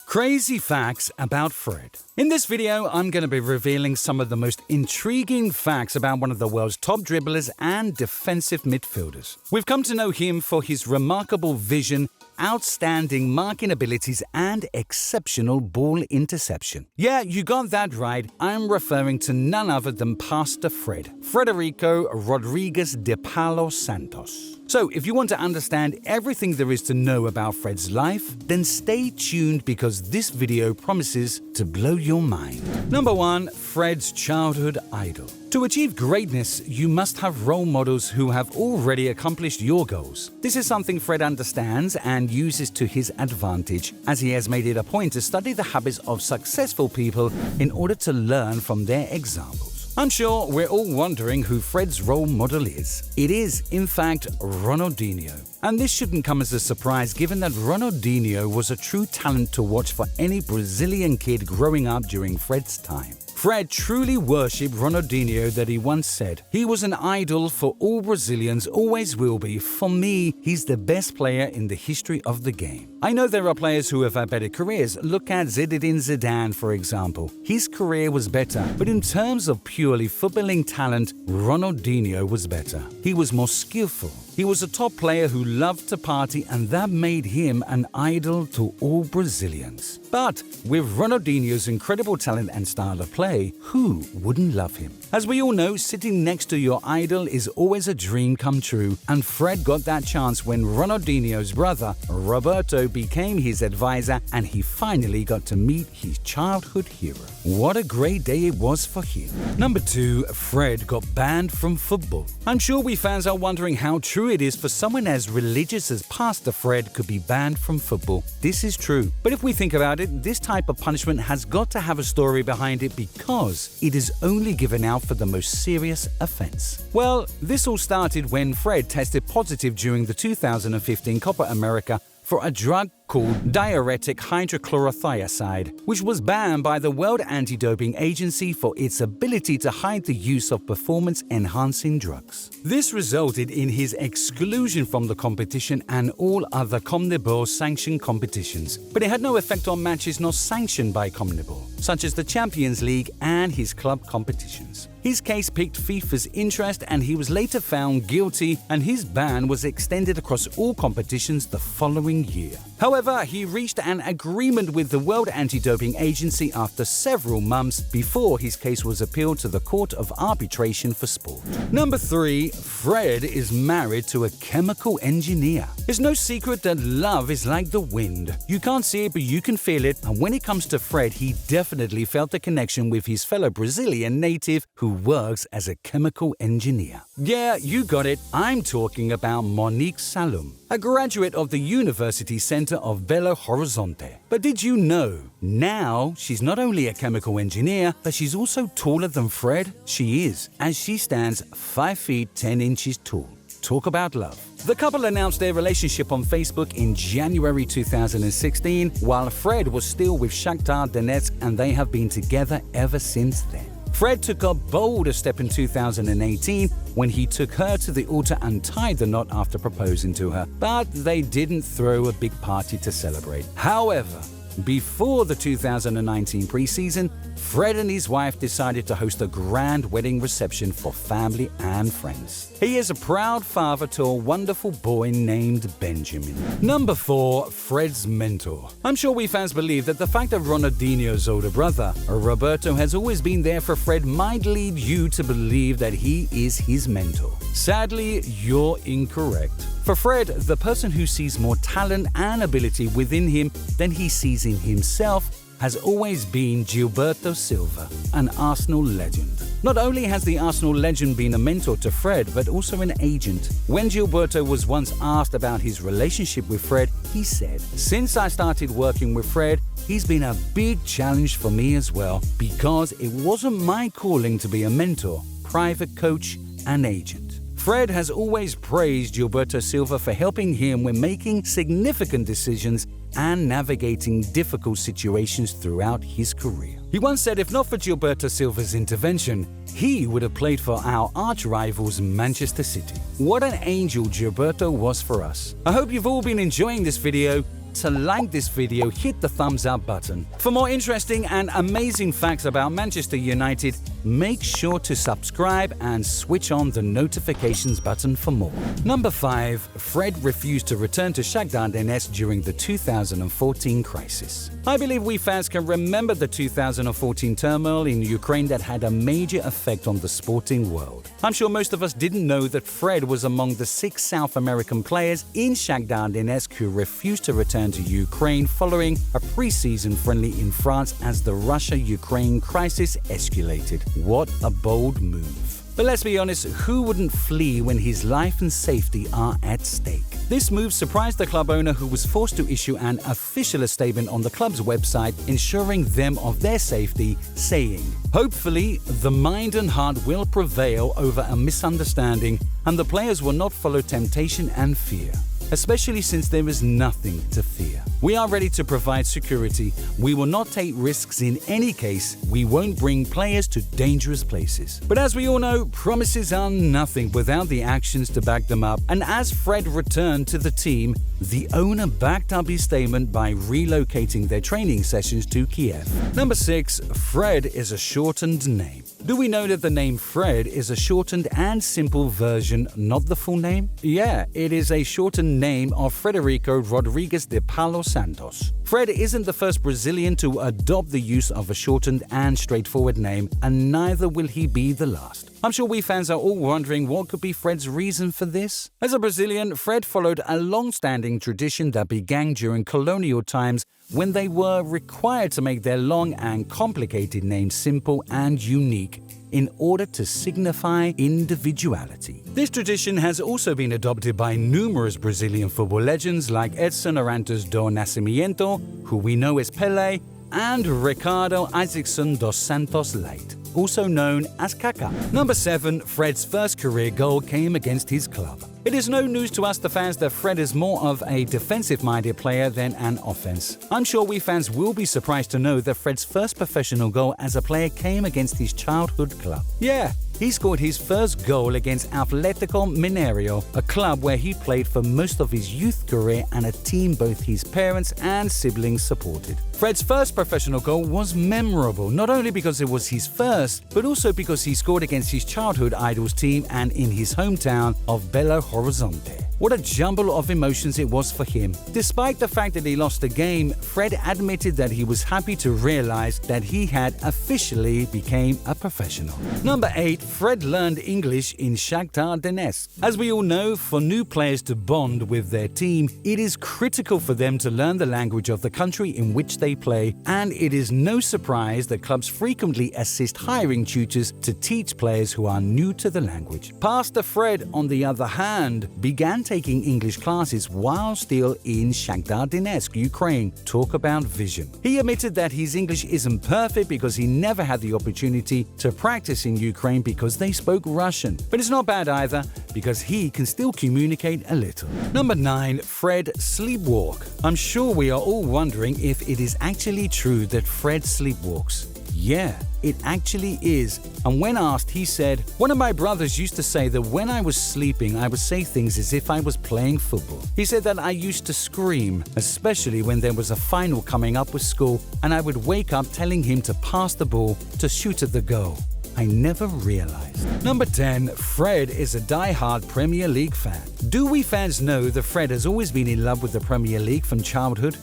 Crazy facts about Fred. In this video, I'm going to be revealing some of the most intriguing facts about one of the world's top dribblers and defensive midfielders. We've come to know him for his remarkable vision, outstanding marking abilities, and exceptional ball interception. Yeah, you got that right. I'm referring to none other than Pastor Fred, Frederico Rodrigues de Paula Santos. So, if you want to understand everything there is to know about Fred's life, then stay tuned because this video promises to blow your mind. Number 1. Fred's childhood idol. To achieve greatness, you must have role models who have already accomplished your goals. This is something Fred understands and uses to his advantage, as he has made it a point to study the habits of successful people in order to learn from their examples. I'm sure we're all wondering who Fred's role model is. It is, in fact, Ronaldinho. And this shouldn't come as a surprise given that Ronaldinho was a true talent to watch for any Brazilian kid growing up during Fred's time. Fred truly worshipped Ronaldinho that he once said, "He was an idol for all Brazilians, always will be. For me, he's the best player in the history of the game." I know there are players who have had better careers. Look at Zinedine Zidane, for example. His career was better, but in terms of purely footballing talent, Ronaldinho was better. He was more skillful. He was a top player who loved to party, and that made him an idol to all Brazilians. But with Ronaldinho's incredible talent and style of play, who wouldn't love him? As we all know, sitting next to your idol is always a dream come true, and Fred got that chance when Ronaldinho's brother, Roberto, became his advisor and he finally got to meet his childhood hero. What a great day it was for him. Number 2. Fred got banned from football. I'm sure we fans are wondering how true it is for someone as religious as Pastor Fred could be banned from football. This is true. But if we think about it, this type of punishment has got to have a story behind it because it is only given out for the most serious offense. Well, this all started when Fred tested positive during the 2015 Copa America for a drug called diuretic hydrochlorothiazide, which was banned by the World Anti-Doping Agency for its ability to hide the use of performance-enhancing drugs. This resulted in his exclusion from the competition and all other CONMEBOL-sanctioned competitions, but it had no effect on matches not sanctioned by CONMEBOL, such as the Champions League and his club competitions. His case piqued FIFA's interest and he was later found guilty, and his ban was extended across all competitions the following year. However, he reached an agreement with the World Anti-Doping Agency after several months before his case was appealed to the Court of Arbitration for Sport. Number 3. Fred is married to a chemical engineer. It's no secret that love is like the wind. You can't see it, but you can feel it, and when it comes to Fred, he definitely felt the connection with his fellow Brazilian native who works as a chemical engineer. Yeah, you got it. I'm talking about Monique Salum, a graduate of the University Center of Belo Horizonte. But did you know, now she's not only a chemical engineer, but she's also taller than Fred? She is, as she stands 5 feet 10 inches tall. Talk about love. The couple announced their relationship on Facebook in January 2016, while Fred was still with Shakhtar Donetsk, and they have been together ever since then. Fred took a bolder step in 2018 when he took her to the altar and tied the knot after proposing to her, but they didn't throw a big party to celebrate. However, before the 2019 preseason, Fred and his wife decided to host a grand wedding reception for family and friends. He is a proud father to a wonderful boy named Benjamin. Number 4. Fred's mentor. I'm sure we fans believe that the fact that Ronaldinho's older brother, Roberto, has always been there for Fred might lead you to believe that he is his mentor. Sadly, you're incorrect. For Fred, the person who sees more talent and ability within him than he sees in himself has always been Gilberto Silva, an Arsenal legend. Not only has the Arsenal legend been a mentor to Fred, but also an agent. When Gilberto was once asked about his relationship with Fred, he said, "Since I started working with Fred, he's been a big challenge for me as well, because it wasn't my calling to be a mentor, private coach, and agent." Fred has always praised Gilberto Silva for helping him when making significant decisions and navigating difficult situations throughout his career. He once said if not for Gilberto Silva's intervention, he would have played for our arch-rivals Manchester City. What an angel Gilberto was for us. I hope you've all been enjoying this video. to like this video, hit the thumbs up button. For more interesting and amazing facts about Manchester United, make sure to subscribe and switch on the notifications button for more. Number 5. Fred refused to return to Shakhtar Donetsk during the 2014 crisis. I believe we fans can remember the 2014 turmoil in Ukraine that had a major effect on the sporting world. I'm sure most of us didn't know that Fred was among the 6 South American players in Shakhtar Donetsk who refused to return to Ukraine following a pre-season friendly in France as the Russia-Ukraine crisis escalated. What a bold move. But let's be honest, who wouldn't flee when his life and safety are at stake? This move surprised the club owner, who was forced to issue an official statement on the club's website ensuring them of their safety, saying, "Hopefully, the mind and heart will prevail over a misunderstanding and the players will not follow temptation and fear. Especially since there is nothing to fear. We are ready to provide security. We will not take risks in any case. We won't bring players to dangerous places." But as we all know, promises are nothing without the actions to back them up. And as Fred returned to the team, the owner backed up his statement by relocating their training sessions to Kiev. Number 6. Fred is a shortened name. Do we know that the name Fred is a shortened and simple version, not the full name? Yeah, it is a shortened name of Frederico Rodrigues de Paula Santos. Fred isn't the first Brazilian to adopt the use of a shortened and straightforward name, and neither will he be the last. I'm sure we fans are all wondering what could be Fred's reason for this. As a Brazilian, Fred followed a long-standing tradition that began during colonial times when they were required to make their long and complicated names simple and unique in order to signify individuality. This tradition has also been adopted by numerous Brazilian football legends like Edson Arantes do Nascimento, who we know as Pelé, and Ricardo Isaacson dos Santos Leite, also known as Kaká. Number 7. Fred's first career goal came against his club. It is no news to us, the fans, that Fred is more of a defensive-minded player than an offense. I'm sure we fans will be surprised to know that Fred's first professional goal as a player came against his childhood club. Yeah, he scored his first goal against Atlético Mineiro, a club where he played for most of his youth career and a team both his parents and siblings supported. Fred's first professional goal was memorable, not only because it was his first, but also because he scored against his childhood idol's team and in his hometown of Belo Horizonte. What a jumble of emotions it was for him. Despite the fact that he lost the game, Fred admitted that he was happy to realize that he had officially become a professional. Number 8. Fred learned English in Shakhtar Donetsk. As we all know, for new players to bond with their team, it is critical for them to learn the language of the country in which they play, and it is no surprise that clubs frequently assist hiring tutors to teach players who are new to the language. Pastor Fred, on the other hand, began taking English classes while still in Shakhtar Donetsk, Ukraine. Talk about vision. He admitted that his English isn't perfect because he never had the opportunity to practice in Ukraine because they spoke Russian. But it's not bad either, because he can still communicate a little. Number 9. Fred sleepwalk. I'm sure we are all wondering if it is actually true that Fred sleepwalks. Yeah, it actually is. And when asked, he said, "One of my brothers used to say that when I was sleeping, I would say things as if I was playing football. He said that I used to scream, especially when there was a final coming up with school, and I would wake up telling him to pass the ball to shoot at the goal. I never realized." Number 10. Fred is a die-hard Premier League fan. Do we fans know that Fred has always been in love with the Premier League from childhood?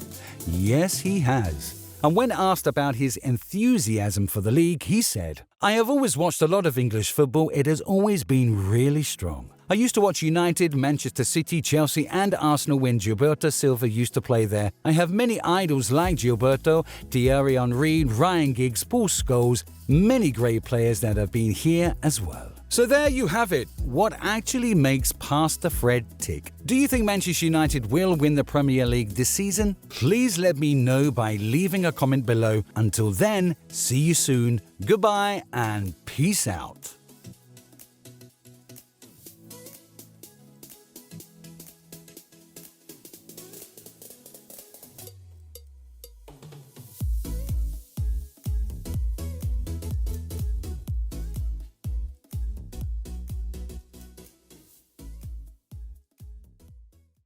Yes, he has. And when asked about his enthusiasm for the league, he said, "I have always watched a lot of English football. It has always been really strong. I used to watch United, Manchester City, Chelsea and Arsenal when Gilberto Silva used to play there. I have many idols like Gilberto, Thierry Henry, Ryan Giggs, Paul Scholes, many great players that have been here as well." So there you have it. What actually makes Pastor Fred tick? Do you think Manchester United will win the Premier League this season? Please let me know by leaving a comment below. Until then, see you soon. Goodbye and peace out.